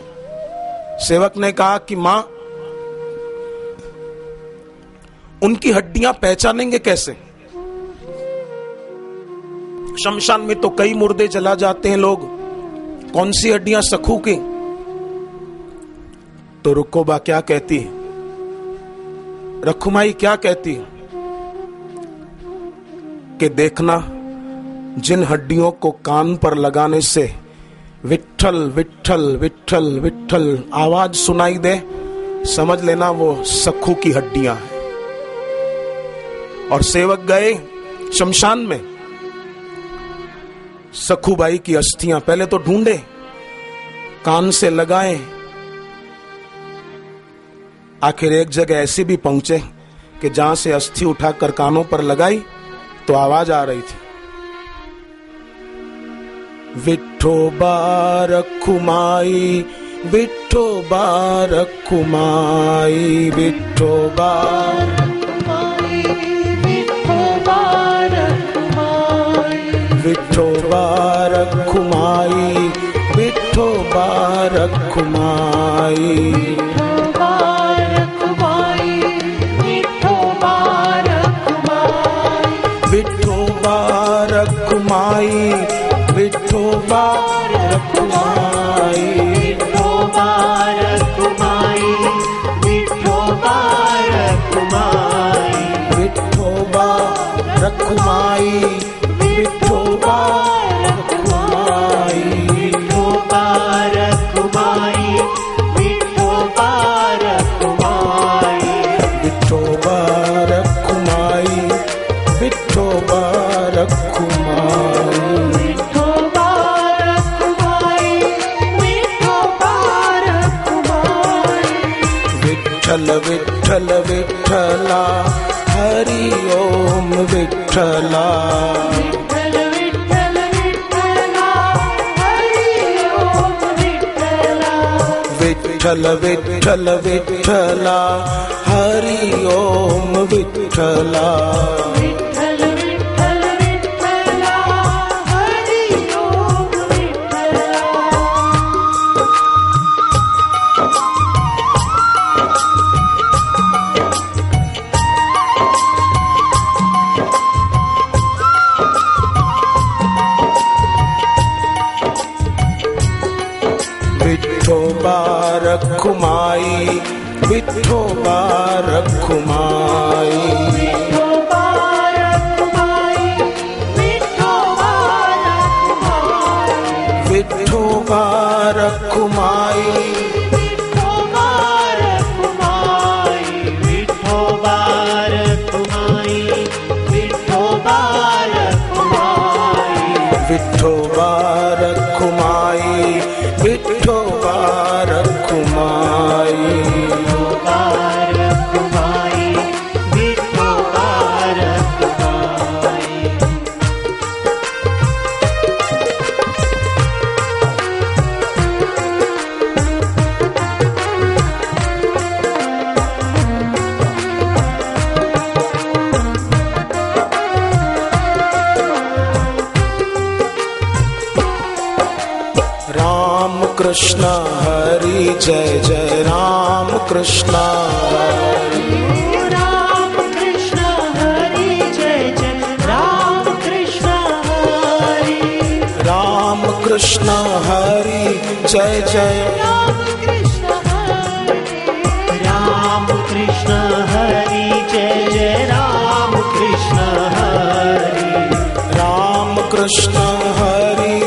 सेवक ने कहा कि मां उनकी हड्डियां पहचानेंगे कैसे? शमशान में तो कई मुर्दे जला जाते हैं लोग, कौन सी हड्डियां सखू की? तो रुकोबा क्या कहती है, रखुमाई क्या कहती है कि देखना जिन हड्डियों को कान पर लगाने से विट्ठल विट्ठल विट्ठल विट्ठल आवाज सुनाई दे, समझ लेना वो सखू की हड्डियां हैं। और सेवक गए शमशान में, सखूबाई की अस्थियां पहले तो ढूंढे, कान से लगाए, आखिर एक जगह ऐसी भी पहुंचे कि जहां से अस्थि उठाकर कानों पर लगाई तो आवाज आ रही थी, विठोबा रखुमाई, विठोबा रखुमाई, विठोबा विठोबा रखुमाई, विठोबा रखुमाई, विठोबा रखुमाई, विठोबा रखुमाई, विठोबा रखुमाई, विठोबा रखुमाई, विठोबा रखुमाई, विठोबा रखुमाई, विठोबा रखुमाई, विठोबा रखुमाई, विठोबा रखुमाई, विठोबा रखुमाई, विठोबा रखुमाई, विठोबा रखुमाई, विठ्ठल विठ्ठल विठ्ठला हरि ओम विठ्ठला, विठ्ठल विठ्ठल विठ्ठला हरि ओम विठ्ठला, विठ्ठल विठ्ठल विठ्ठला हरि ओम विठ्ठला, विठ्ठल विठ्ठल विठ्ठला हरि ओम विठ्ठला। रखुमाई, विठोबा रखुमाई, विठोबा रखुमाई, विठोबा रखुमाई, विठोबा रखुमाई, विठोबा रखुमाई, विठोबा रखुमाई, विठोबा रखुमाई, विठोबा रखुमाई, विठोबा रखुमाई। विठोबा रखुमाई, विठोबा रखुमाई। राम कृष्ण हरि जय जय राम कृष्ण हरि, राम कृष्ण हरि जय जय राम कृष्ण हरि, राम कृष्ण हरि जय जय, राम कृष्ण हरि, राम कृष्ण हरि जय जय राम कृष्ण हरि, राम कृष्ण हरि,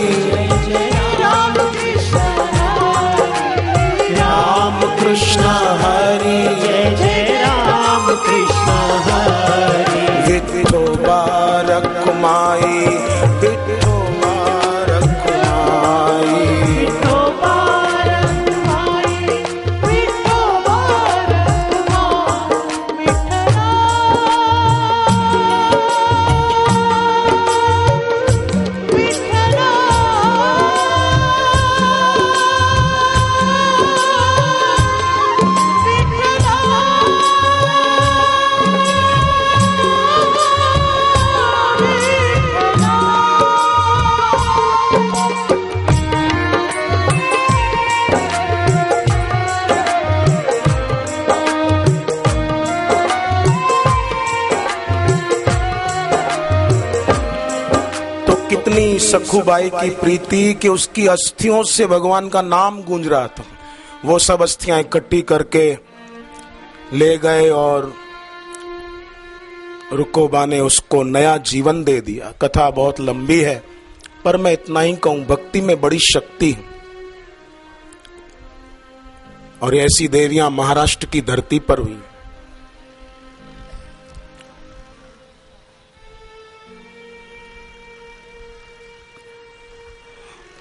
जय राम कृष्ण हरि, राम कृष्ण हरि, जय जय राम कृष्ण हरि। विठोबा रखुमाई, विठोबा रखुमाई, विठोबा रखुमाई, विठोबा रखुमाई, विठ्ठला, विठ्ठला, तो कितनी सखुबाई की प्रीति कि उसकी अस्थियों से भगवान का नाम गूंज रहा था। वो सब अस्थियां इकट्ठी करके ले गए और रुकोबा ने उसको नया जीवन दे दिया। कथा बहुत लंबी है पर मैं इतना ही कहूं, भक्ति में बड़ी शक्ति है और ऐसी देवियां महाराष्ट्र की धरती पर हुई।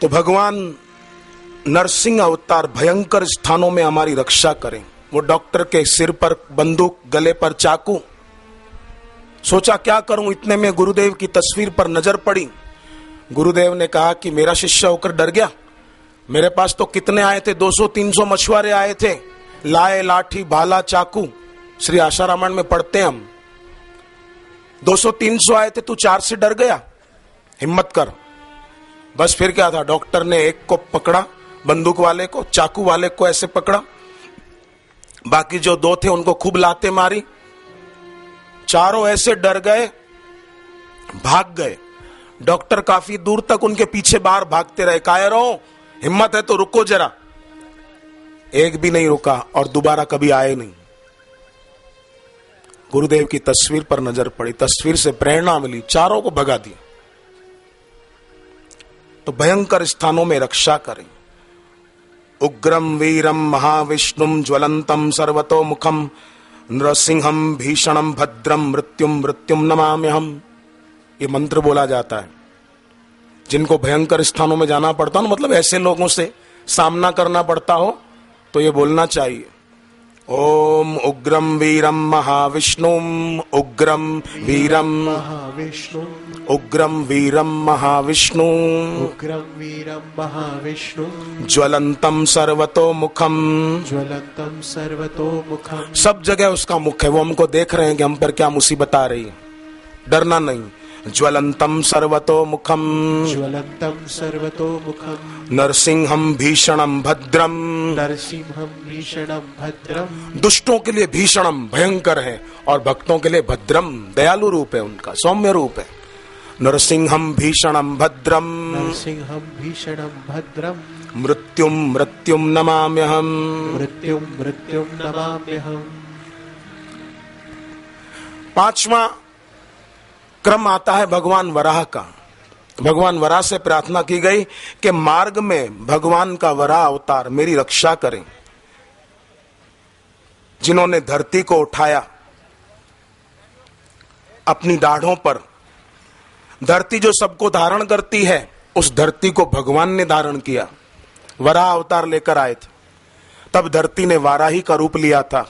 तो भगवान नरसिंह अवतार भयंकर स्थानों में हमारी रक्षा करें। वो डॉक्टर के सिर पर बंदूक, गले पर चाकू। सोचा क्या करूं, इतने में गुरुदेव की तस्वीर पर नजर पड़ी। गुरुदेव ने कहा कि मेरा शिष्य होकर डर गया। मेरे पास तो कितने आए थे, 200-300 मछुआरे आए थे, लाए लाठी भाला चाकू। श्री आशा रामायण में पढ़ते हैं हम। 200-300 आए थे, तू 4 से डर गया, हिम्मत कर। बस फिर क्या था, डॉक्टर ने एक को पकड़ा, बंदूक वाले को, चाकू वाले को ऐसे पकड़ा, बाकी जो 2 थे उनको खूब लाते मारी। चारों ऐसे डर गए, भाग गए। डॉक्टर काफी दूर तक उनके पीछे बाहर भागते रहे। कायरों, हिम्मत है तो रुको जरा। एक भी नहीं रुका और दोबारा कभी आए नहीं। गुरुदेव की तस्वीर पर नजर पड़ी, तस्वीर से प्रेरणा मिली, चारों को भगा दिया। तो भयंकर स्थानों में रक्षा करें। उग्रम वीरम महाविष्णुम ज्वलंतम सर्वतोमुखम नृसिंहम भीषणम भद्रम मृत्युम मृत्युम नमाम्यहम। ये मंत्र बोला जाता है। जिनको भयंकर स्थानों में जाना पड़ता हो, मतलब ऐसे लोगों से सामना करना पड़ता हो, तो ये बोलना चाहिए। ओम उग्रम वीरम महाविष्णुम, उग्रम वीरम महाविष्णु, उग्रम वीरम महाविष्णु, उग्रम वीरम महाविष्णु, ज्वलंतम सर्वतोमुखम। ज्वलंतम सर्वतोमुखम। सब जगह उसका मुख है, वो हमको देख रहे हैं कि हम पर क्या मुसीबत आ रही है। डरना नहीं। ज्वलंतम सर्वतोमुखम, ज्वलंतम सर्वतोमुखम, नरसिंहम भीषणम भद्रम। नरसिंहम भीषणम भद्रम। दुष्टों के लिए भीषणम भयंकर है और भक्तों के लिए भद्रम दयालु रूप है, उनका सौम्य रूप है। नरसिंहम भीषणम भद्रम, नरसिंहम भीषणम भद्रम। मृत्युम मृत्युम नमाम्यहम। मृत्युम मृत्युम नमाम्यहम्। पांचवा क्रम आता है भगवान वराह का। भगवान वराह से प्रार्थना की गई कि मार्ग में भगवान का वराह अवतार मेरी रक्षा करें, जिन्होंने धरती को उठाया अपनी दाढ़ों पर। धरती जो सबको धारण करती है, उस धरती को भगवान ने धारण किया, वराह अवतार लेकर आए थे। तब धरती ने वाराही का रूप लिया था।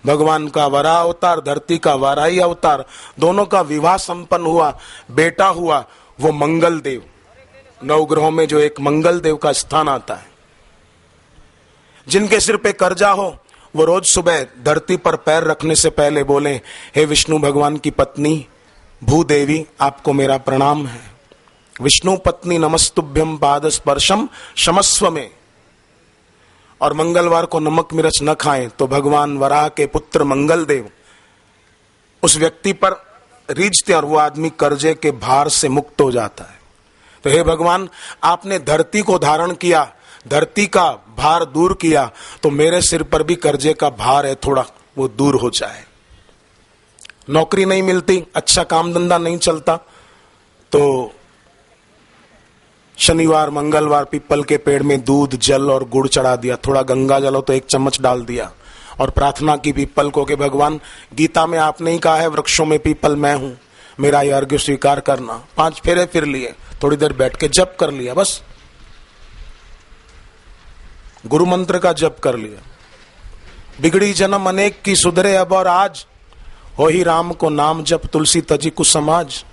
भगवान का वराह अवतार, धरती का वाराही अवतार, दोनों का विवाह संपन्न हुआ, बेटा हुआ, वो मंगल देव। नवग्रहों में जो एक मंगल देव का स्थान आता है। जिनके सिर पे कर्जा हो, वो रोज सुबह धरती पर पैर रखने से पहले बोले, हे विष्णु भगवान की पत्नी भूदेवी, आपको मेरा प्रणाम है। विष्णु पत्नी नमस्तुभ्यम पाद स्पर्शम क्षमस्व में। और मंगलवार को नमक मिर्च न खाएं तो भगवान वराह के पुत्र मंगल देव उस व्यक्ति पर रीझते और वो आदमी कर्जे के भार से मुक्त हो जाता है। तो हे भगवान, आपने धरती को धारण किया, धरती का भार दूर किया, तो मेरे सिर पर भी कर्जे का भार है, थोड़ा वो दूर हो जाए। नौकरी नहीं मिलती, अच्छा काम धंधा नहीं चलता, तो शनिवार मंगलवार पीपल के पेड़ में दूध जल और गुड़ चढ़ा दिया, थोड़ा गंगा जल हो तो 1 चम्मच डाल दिया, और प्रार्थना की पीपल को कि भगवान, गीता में आपने ही कहा है वृक्षों में पीपल मैं हूं, मेरा ये अर्घ्य स्वीकार करना। 5 फेरे फिर लिए, थोड़ी देर बैठ के जप कर लिया, बस गुरु मंत्र का जप कर लिया। बिगड़ी जन्म अनेक की सुधरे अब और आज, हो ही राम को नाम जप तुलसी तजी कुसमाज।